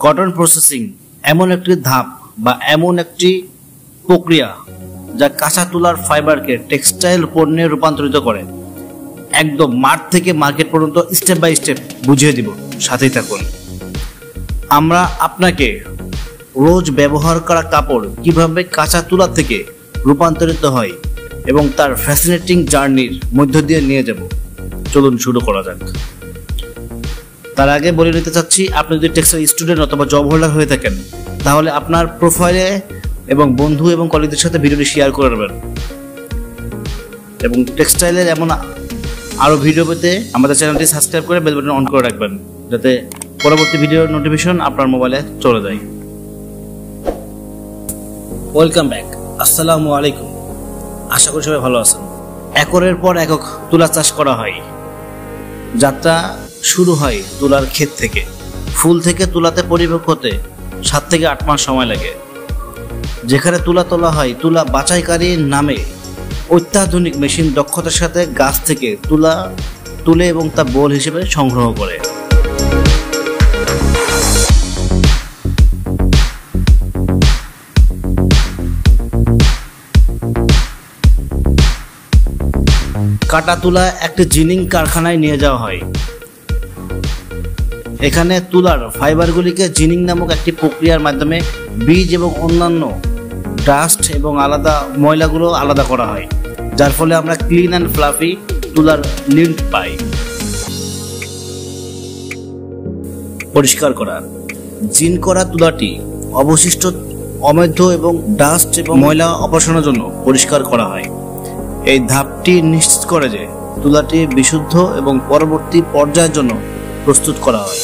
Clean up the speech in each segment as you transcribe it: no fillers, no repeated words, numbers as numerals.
Cotton processing এমন একটি ধাপ বা এমন একটি প্রক্রিয়া যা কাঁচা তুলার ফাইবারকে টেক্সটাইল পণ্যে রূপান্তরিত করে। একদম মাঠ থেকে মার্কেট পর্যন্ত স্টেপ বাই স্টেপ বুঝিয়ে দিব, সাথেই থাকুন। আমরা আপনাকে রোজ ব্যবহার করা কাপড় কিভাবে কাঁচা তুলা থেকে রূপান্তরিত হয় এবং তার ফ্যাসিনেটিং জার্নির মধ্য দিয়ে নিয়ে যাব। চলুন শুরু করা যাক। তার আগে বলে নিতে চাচ্ছি, আপনি যদি টেক্সটাইল স্টুডেন্ট অথবা জব হোল্ডার হয়ে থাকেন তাহলে আপনার প্রোফাইলে এবং বন্ধু এবং কলিগদের সাথে ভিডিওটি শেয়ার করে নেবেন এবং টেক্সটাইলের এমন আরও ভিডিও পেতে আমাদের চ্যানেলটি সাবস্ক্রাইব করে বেল বাটন অন করে রাখবেন, যাতে পরবর্তী ভিডিওর নোটিফিকেশন আপনার মোবাইলে চলে যায়। ওয়েলকাম ব্যাক, আসসালামু আলাইকুম। আশা করি সবাই ভালো আছেন। একরের পর একক তুলা চাষ করা হয়। যাত্রা শুরু হয় তুলার ক্ষেত থেকে। ফুল থেকে তুলাতে পরিপক্ক হতে 7 থেকে 8 মাস সময় লাগে। যেখানে তুলা তোলা হয়, তুলা বাছাইকারীর নামে অত্যাধুনিক মেশিন দক্ষতার সাথে গাছ থেকে তুলা তুলে এবং তা বোল হিসেবে সংগ্রহ করে। কাটা তুলা একটি জিনিং কারখানায় নিয়ে যাওয়া হয়। এখানে তুলার ফাইবারগুলিকে জিনিং নামক একটি প্রক্রিয়ার মাধ্যমে বীজ এবং অন্যান্য ডাস্ট এবং আলাদা ময়লাগুলো আলাদা করা হয়, যার ফলে আমরা ক্লিন অ্যান্ড ফ্লাফি তুলার লিন্ট পাই। পরিষ্কার করা। জিন করা তুলাটি অবশিষ্ট অমেধ্য এবং ডাস্ট এবং ময়লা অপসারণের জন্য পরিষ্কার করা হয়। এই ধাপটি নিশ্চিত করে যে তুলাটি বিশুদ্ধ এবং পরবর্তী পর্যায়ের জন্য প্রস্তুত করা হয়।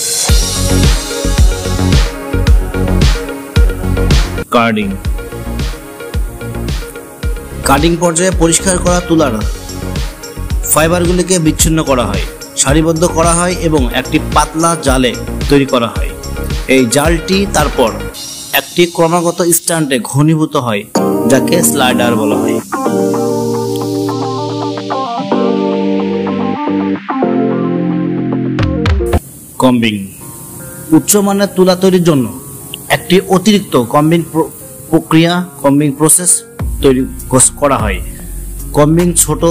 কার্ডিং। কাটিং পর্যায়ে পরিষ্কার করা তুলার ফাইবারগুলিকে বিচ্ছিন্ন করা হয়, সারিবদ্ধ করা হয় এবং একটি পাতলা জালে তৈরি করা হয়। এই জালটি তারপর একটি ক্রমাগত স্ট্যান্ডে ঘনীভূত হয়, যাকে স্লাইডার বলা হয়। কম্বিং। উচ্চমানের তুলা তৈরির জন্য একটি অতিরিক্ত কম্বিং প্রক্রিয়া কম্বিং প্রসেস তৈরি করা হয়। কম্বিং ছোট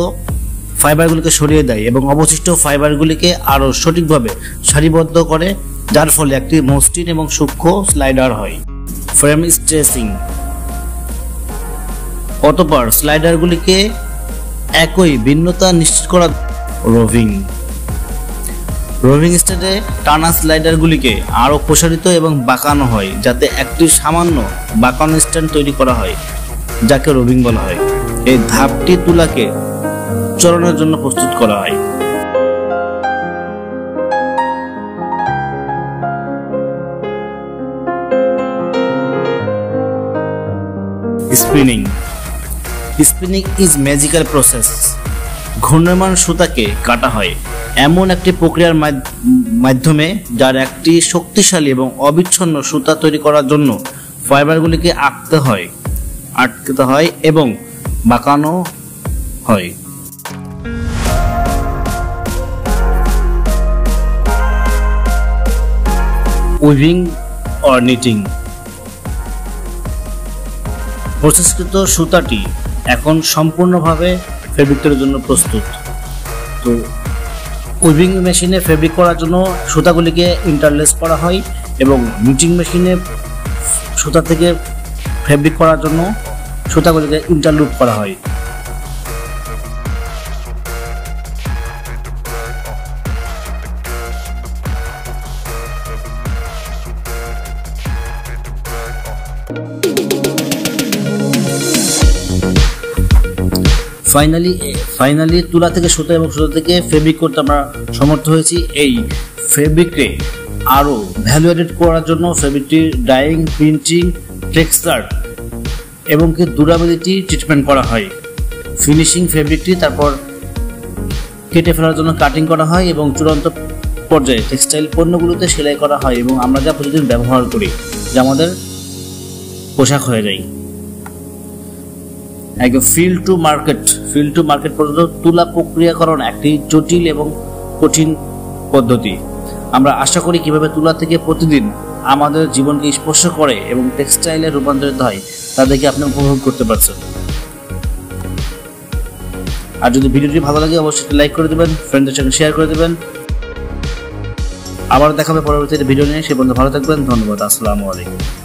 ফাইবারগুলিকে সরিয়ে দেয় এবং অবশিষ্ট ফাইবারগুলিকে আরও সঠিকভাবে সারিবদ্ধ করে, যার ফলে একটি মসৃণ এবং সূক্ষ্ম স্লাইডার হয়। Frame tracing. অতঃপর স্লাইডারগুলিকে একই ভিন্নতা নিশ্চিত করা। রোভিং। রোভিং স্টেজে টানা স্লাইডারগুলিকে আরও প্রসারিত এবং বাঁকানো হয়, যাতে একটি সামান্য বাঁকানো স্ট্যান্ড তৈরি করা হয়, যাকে রোভিং বলা হয়। এই ধাপটি তুলাকে চলনের জন্য প্রস্তুত করা হয়। Spinning. Spinning is magical process. ঘূর্ণায়মান সুতাকে কাটা হয় এমন একটি প্রক্রিয়ার মাধ্যমে, যার একটি শক্তিশালী এবং অবিচ্ছিন্ন সুতা তৈরি করার জন্য ফাইবারগুলিকে আটকাতে হয় এবং বাঁকানো হয়। Weaving or knitting. প্রসেসকৃত সুতাটি এখন সম্পূর্ণভাবে ফেব্রিক তৈরির জন্য প্রস্তুত। তো উইভিং মেশিনে ফেব্রিক করার জন্য সুতাগুলিকে ইন্টারলেস করা হয় এবং নিটিং মেশিনে সুতা থেকে ফেব্রিক করার জন্য সুতাগুলিকে ইন্টারলুপ করা হয়। ফাইনালি তুলা থেকে সুতা এবং সুতা থেকে ফেব্রিক করতে আমরা সমর্থ হয়েছি। এই ফেব্রিকে আরও ভ্যালু এডেড করার জন্য ফেব্রিকটি ডাইং, প্রিন্টিং, টেক্সচার এবং কি ডিউরেবিলিটি ট্রিটমেন্ট করা হয়। ফিনিশিং ফেব্রিকটি তারপর কেটে ফেলার জন্য কাটিং করা হয় এবং চূড়ান্ত পর্যায়ে টেক্সটাইল পণ্যগুলোতে সেলাই করা হয় এবং আমরা যা প্রতিদিন ব্যবহার করি, যা আমাদের পোশাক হয়ে যায়। একদম ফিল্ড টু মার্কেট পর্যন্ত তুলা প্রক্রিয়াকরণ একটি জটিল এবং কঠিন পদ্ধতি। আমরা আশা করি কিভাবে তুলা থেকে প্রতিদিন আমাদের জীবনকে স্পর্শ করে এবং টেক্সটাইলে রূপান্তরিত হয় তা দেখে আপনি উপভোগ করতে পারছেন। আর যদি ভিডিওটি ভালো লাগে অবশ্যই লাইক করে দেবেন, ফ্রেন্ডদের সঙ্গে শেয়ার করে দেবেন। আবার দেখা হবে পরবর্তী ভিডিও নিয়ে। সে পর্যন্ত ভালো থাকবেন। ধন্যবাদ। আসসালামু আলাইকুম।